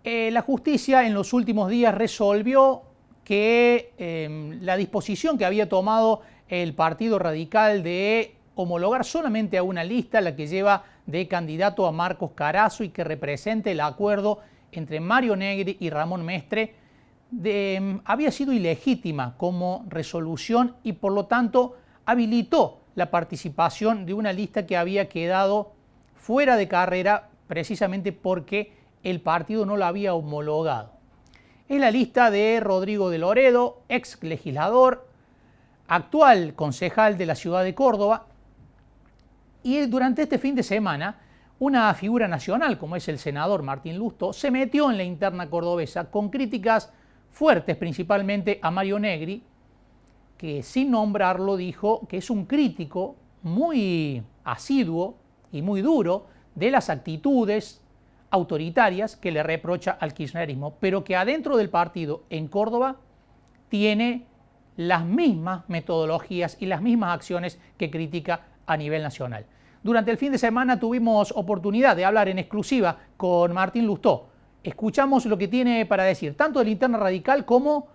La justicia en los últimos días resolvió que la disposición que había tomado el Partido Radical de homologar solamente a una lista, la que lleva de candidato a Marcos Carazo y que represente el acuerdo entre Mario Negri y Ramón Mestre, había sido ilegítima como resolución y por lo tanto habilitó la participación de una lista que había quedado fuera de carrera precisamente porque el partido no la había homologado. Es la lista de Rodrigo de Loredo, ex legislador, actual concejal de la ciudad de Córdoba, y durante este fin de semana una figura nacional como es el senador Martín Lustó se metió en la interna cordobesa con críticas fuertes principalmente a Mario Negri, que sin nombrarlo dijo que es un crítico muy asiduo y muy duro de las actitudes autoritarias que le reprocha al kirchnerismo, pero que adentro del partido en Córdoba tiene las mismas metodologías y las mismas acciones que critica a nivel nacional. Durante el fin de semana tuvimos oportunidad de hablar en exclusiva con Martín Lustó. Escuchamos lo que tiene para decir, tanto de la interna radical como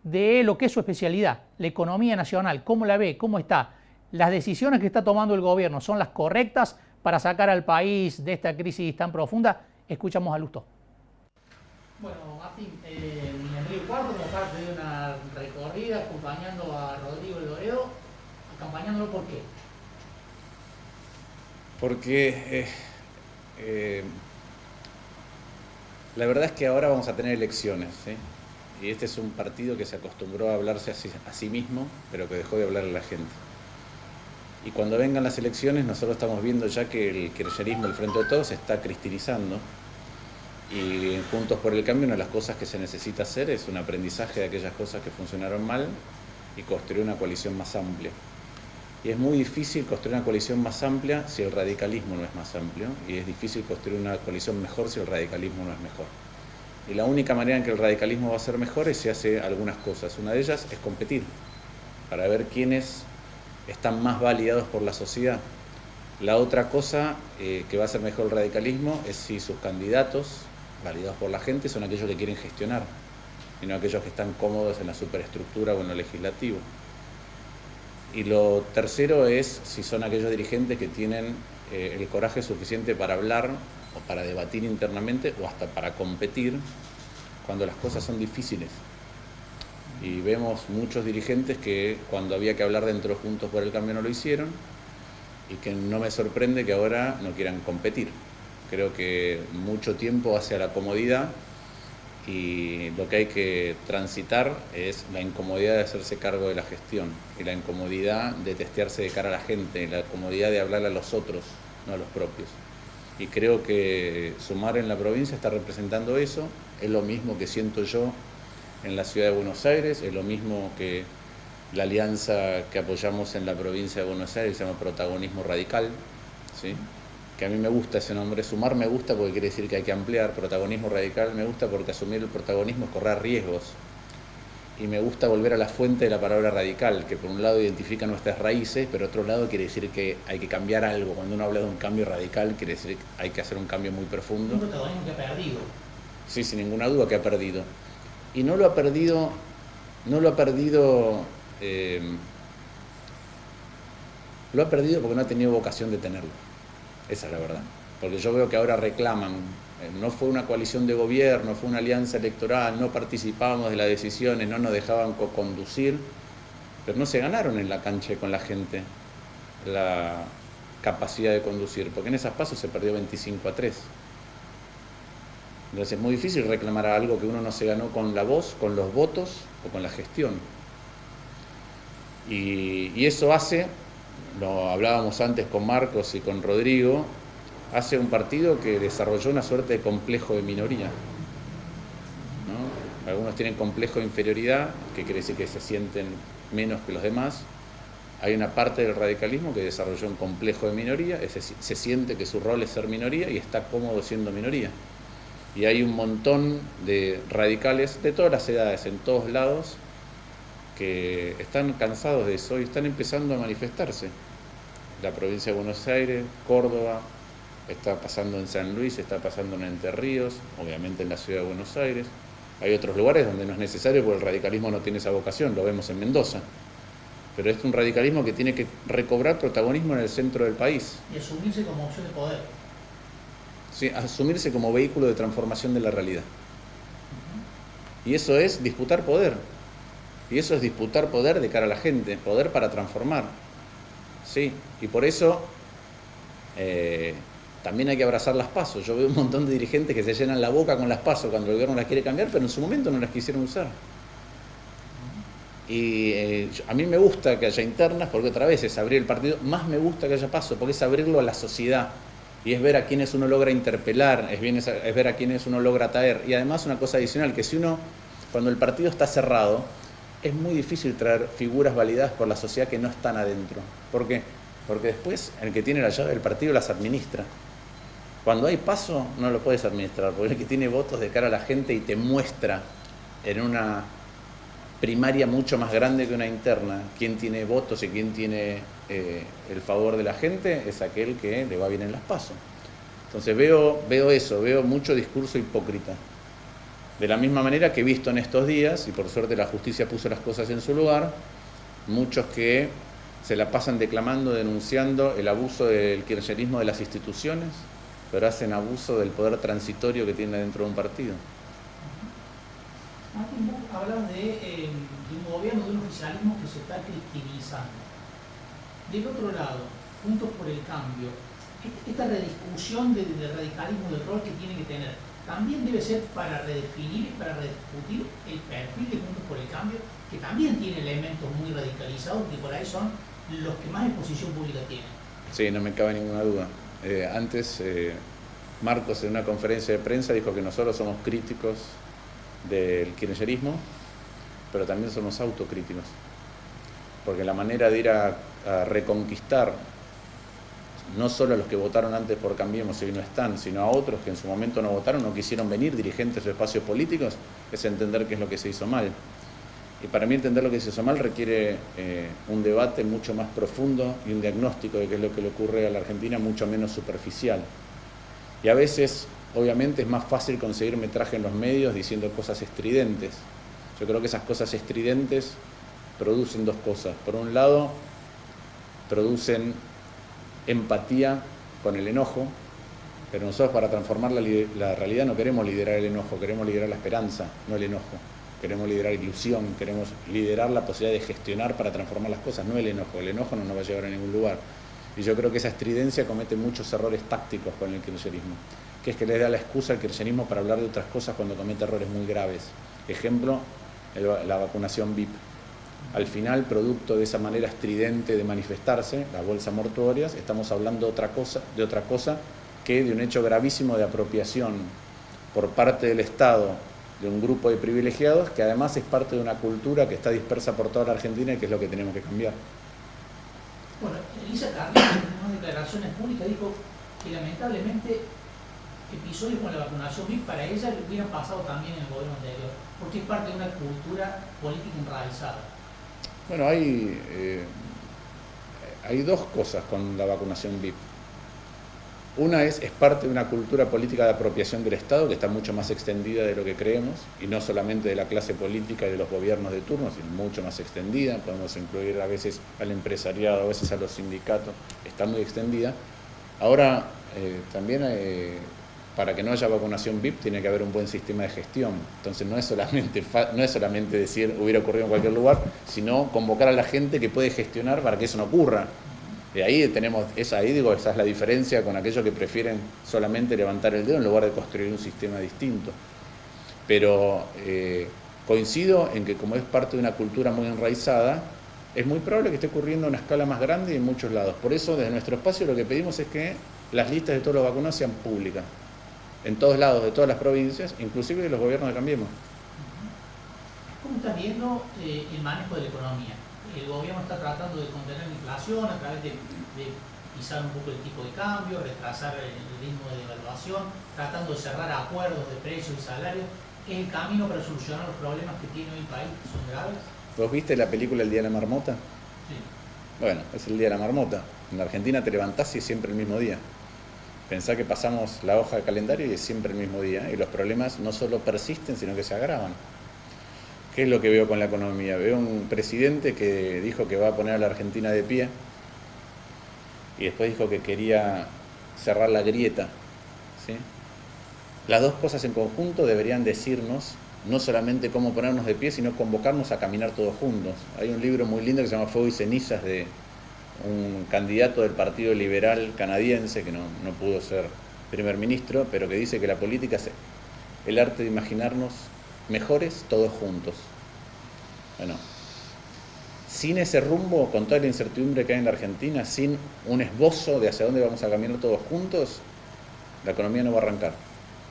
de lo que es su especialidad, la economía nacional, cómo la ve, cómo está. Las decisiones que está tomando el gobierno son las correctas para sacar al país de esta crisis tan profunda. Escuchamos a Lustó. Bueno, Martín, en Río Cuarto, como parte de una recorrida acompañando a Rodrigo de Loredo, acompañándolo ¿por qué? Porque la verdad es que ahora vamos a tener elecciones, ¿sí? Y este es un partido que se acostumbró a hablarse a sí mismo, pero que dejó de hablar a la gente. Y cuando vengan las elecciones, nosotros estamos viendo ya que el kirchnerismo, el Frente de Todos, se está cristinizando. Y en Juntos por el Cambio, una de las cosas que se necesita hacer es un aprendizaje de aquellas cosas que funcionaron mal y construir una coalición más amplia. Y es muy difícil construir una coalición más amplia si el radicalismo no es más amplio, y es difícil construir una coalición mejor si el radicalismo no es mejor. Y la única manera en que el radicalismo va a ser mejor es si hace algunas cosas. Una de ellas es competir, para ver quiénes están más validados por la sociedad. La otra cosa que va a hacer mejor el radicalismo es si sus candidatos, validados por la gente, son aquellos que quieren gestionar, y no aquellos que están cómodos en la superestructura o en lo legislativo. Y lo tercero es si son aquellos dirigentes que tienen el coraje suficiente para hablar o para debatir internamente o hasta para competir cuando las cosas son difíciles. Y vemos muchos dirigentes que cuando había que hablar dentro de Juntos por el Cambio no lo hicieron, y que no me sorprende que ahora no quieran competir. Creo que mucho tiempo hacia la comodidad, y lo que hay que transitar es la incomodidad de hacerse cargo de la gestión y la incomodidad de testearse de cara a la gente, la comodidad de hablar a los otros, no a los propios. Y creo que Sumar en la provincia está representando eso. Es lo mismo que siento yo en la ciudad de Buenos Aires, es lo mismo que la alianza que apoyamos en la provincia de Buenos Aires, se llama Protagonismo Radical, ¿sí? Que a mí me gusta ese nombre. Sumar me gusta porque quiere decir que hay que ampliar. Protagonismo Radical me gusta porque asumir el protagonismo es correr riesgos. Y me gusta volver a la fuente de la palabra radical, que por un lado identifica nuestras raíces, pero por otro lado quiere decir que hay que cambiar algo. Cuando uno habla de un cambio radical, quiere decir que hay que hacer un cambio muy profundo. Un protagonismo que ha perdido. Sí, sin ninguna duda que ha perdido. Y no lo ha perdido porque no ha tenido vocación de tenerlo. Esa es la verdad. Porque yo veo que ahora reclaman, no fue una coalición de gobierno, fue una alianza electoral, no participábamos de las decisiones, no nos dejaban co-conducir, pero no se ganaron en la cancha con la gente la capacidad de conducir, porque en esas pasos se perdió 25-3. Entonces es muy difícil reclamar algo que uno no se ganó con la voz, con los votos o con la gestión. Y eso hace, lo hablábamos antes con Marcos y con Rodrigo, hace un partido que desarrolló una suerte de complejo de minoría, ¿no? Algunos tienen complejo de inferioridad, que quiere decir que se sienten menos que los demás. Hay una parte del radicalismo que desarrolló un complejo de minoría, se siente que su rol es ser minoría y está cómodo siendo minoría. Y hay un montón de radicales de todas las edades, en todos lados, que están cansados de eso y están empezando a manifestarse. La provincia de Buenos Aires, Córdoba, está pasando en San Luis, está pasando en Entre Ríos, obviamente en la ciudad de Buenos Aires. Hay otros lugares donde no es necesario porque el radicalismo no tiene esa vocación, lo vemos en Mendoza. Pero es un radicalismo que tiene que recobrar protagonismo en el centro del país. Y asumirse como opción de poder. Sí, asumirse como vehículo de transformación de la realidad. Y eso es disputar poder. Y eso es disputar poder de cara a la gente, poder para transformar. Sí, y por eso también hay que abrazar las PASO. Yo veo un montón de dirigentes que se llenan la boca con las PASO cuando el gobierno las quiere cambiar, pero en su momento no las quisieron usar. Y a mí me gusta que haya internas, porque otra vez es abrir el partido, más me gusta que haya PASO, porque es abrirlo a la sociedad, y es ver a quienes uno logra interpelar, es ver a quienes uno logra atraer, y además una cosa adicional, que si uno, cuando el partido está cerrado, es muy difícil traer figuras validadas por la sociedad que no están adentro. ¿Por qué? Porque después el que tiene la llave del partido las administra. Cuando hay PASO no lo puedes administrar, porque el que tiene votos de cara a la gente y te muestra en una primaria mucho más grande que una interna quién tiene votos y quién tiene el favor de la gente, es aquel que le va bien en las PASO. Entonces veo eso, veo mucho discurso hipócrita. De la misma manera que he visto en estos días, y por suerte la justicia puso las cosas en su lugar, muchos que se la pasan declamando, denunciando el abuso del kirchnerismo de las instituciones, pero hacen abuso del poder transitorio que tiene dentro de un partido. Martín, vos hablas de un gobierno, de un oficialismo que se está cristianizando. Del otro lado, Juntos por el Cambio, esta rediscusión del radicalismo, del rol que tiene que tener, también debe ser para redefinir y para rediscutir el perfil de Juntos por el Cambio, que también tiene elementos muy radicalizados, que por ahí son los que más exposición pública tienen. Sí, no me cabe ninguna duda. Antes, Marcos en una conferencia de prensa dijo que nosotros somos críticos del kirchnerismo, pero también somos autocríticos, porque la manera de ir a reconquistar no solo a los que votaron antes por Cambiemos y hoy no están, sino a otros que en su momento no votaron, no quisieron venir, dirigentes o espacios políticos, es entender qué es lo que se hizo mal. Y para mí entender lo que se hizo mal requiere un debate mucho más profundo y un diagnóstico de qué es lo que le ocurre a la Argentina mucho menos superficial. Y a veces, obviamente, es más fácil conseguir metraje en los medios diciendo cosas estridentes. Yo creo que esas cosas estridentes producen dos cosas. Por un lado, producen empatía con el enojo, pero nosotros para transformar la realidad no queremos liderar el enojo, queremos liderar la esperanza, no el enojo. Queremos liderar ilusión, queremos liderar la posibilidad de gestionar para transformar las cosas, no el enojo. El enojo no nos va a llevar a ningún lugar. Y yo creo que esa estridencia comete muchos errores tácticos con el kirchnerismo, que es que le da la excusa al kirchnerismo para hablar de otras cosas cuando comete errores muy graves. Ejemplo, la vacunación VIP. Al final, producto de esa manera estridente de manifestarse, las bolsas mortuorias, estamos hablando de otra cosa que de un hecho gravísimo de apropiación por parte del Estado de un grupo de privilegiados que además es parte de una cultura que está dispersa por toda la Argentina y que es lo que tenemos que cambiar. Bueno, Elisa Carrió en unas declaraciones públicas dijo que lamentablemente episodios con la vacunación VIP para ella le hubieran pasado también en el gobierno anterior, porque es parte de una cultura política enraizada. Bueno, hay dos cosas con la vacunación VIP. Una es parte de una cultura política de apropiación del Estado que está mucho más extendida de lo que creemos, y no solamente de la clase política y de los gobiernos de turno, sino mucho más extendida. Podemos incluir a veces al empresariado, a veces a los sindicatos, está muy extendida. Ahora, también para que no haya vacunación VIP tiene que haber un buen sistema de gestión. Entonces no es solamente decir hubiera ocurrido en cualquier lugar, sino convocar a la gente que puede gestionar para que eso no ocurra. Y ahí esa es la diferencia con aquellos que prefieren solamente levantar el dedo en lugar de construir un sistema distinto. Pero coincido en que como es parte de una cultura muy enraizada, es muy probable que esté ocurriendo a una escala más grande y en muchos lados. Por eso, desde nuestro espacio, lo que pedimos es que las listas de todos los vacunados sean públicas, en todos lados, de todas las provincias, inclusive de los gobiernos de Cambiemos. ¿Cómo estás viendo el manejo de la economía? El gobierno está tratando de contener la inflación a través de pisar un poco el tipo de cambio, retrasar el ritmo de devaluación, tratando de cerrar acuerdos de precios y salarios. ¿Es el camino para solucionar los problemas que tiene hoy el país, que son graves? ¿Vos viste la película El Día de la Marmota? Sí. Bueno, es el Día de la Marmota. En la Argentina te levantás y es siempre el mismo día. Pensá que pasamos la hoja de calendario y es siempre el mismo día, y los problemas no solo persisten, sino que se agravan. ¿Qué es lo que veo con la economía? Veo un presidente que dijo que va a poner a la Argentina de pie, y después dijo que quería cerrar la grieta, ¿sí? Las dos cosas en conjunto deberían decirnos no solamente cómo ponernos de pie, sino convocarnos a caminar todos juntos. Hay un libro muy lindo que se llama Fuego y Cenizas, de un candidato del Partido Liberal canadiense, que no pudo ser primer ministro, pero que dice que la política es el arte de imaginarnos mejores todos juntos. Bueno, sin ese rumbo, con toda la incertidumbre que hay en la Argentina, sin un esbozo de hacia dónde vamos a caminar todos juntos, la economía no va a arrancar.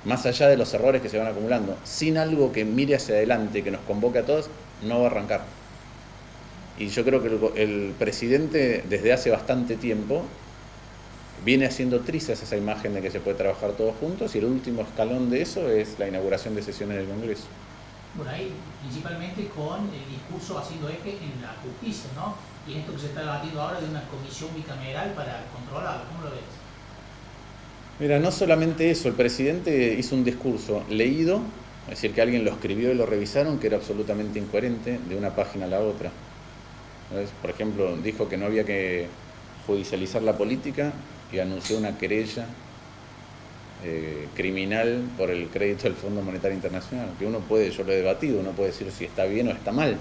Más allá de los errores que se van acumulando, sin algo que mire hacia adelante, que nos convoque a todos, no va a arrancar. Y yo creo que el presidente, desde hace bastante tiempo, viene haciendo trizas esa imagen de que se puede trabajar todos juntos, y el último escalón de eso es la inauguración de sesiones del Congreso. Bueno, ahí principalmente con el discurso haciendo eje en la justicia, ¿no? Y en esto que se está debatiendo ahora de una comisión bicameral para controlarlo. ¿Cómo lo ves? Mira, no solamente eso, el presidente hizo un discurso leído, es decir, que alguien lo escribió y lo revisaron, que era absolutamente incoherente de una página a la otra. ¿Ves? Por ejemplo, dijo que no había que judicializar la política y anunció una querella criminal por el crédito del Fondo Monetario Internacional, que uno puede, yo lo he debatido, uno puede decir si está bien o está mal,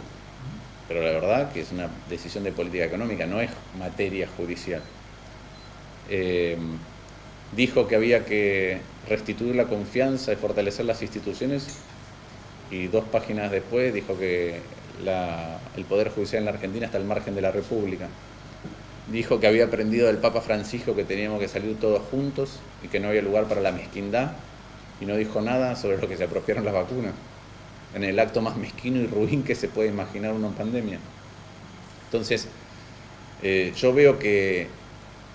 pero la verdad que es una decisión de política económica, no es materia judicial. Dijo que había que restituir la confianza y fortalecer las instituciones, y 2 páginas después dijo que el Poder Judicial en la Argentina está al margen de la República. Dijo que había aprendido del Papa Francisco que teníamos que salir todos juntos y que no había lugar para la mezquindad, y no dijo nada sobre lo que se apropiaron las vacunas, en el acto más mezquino y ruin que se puede imaginar uno en pandemia. Entonces, yo veo que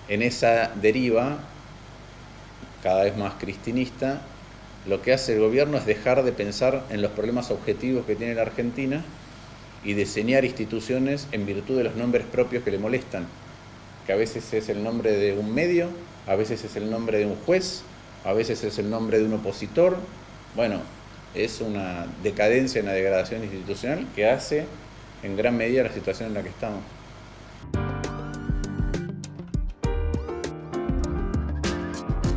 en esa deriva cada vez más cristinista, lo que hace el gobierno es dejar de pensar en los problemas objetivos que tiene la Argentina y diseñar instituciones en virtud de los nombres propios que le molestan, que a veces es el nombre de un medio, a veces es el nombre de un juez, a veces es el nombre de un opositor. Bueno, es una decadencia, una degradación institucional que hace en gran medida la situación en la que estamos.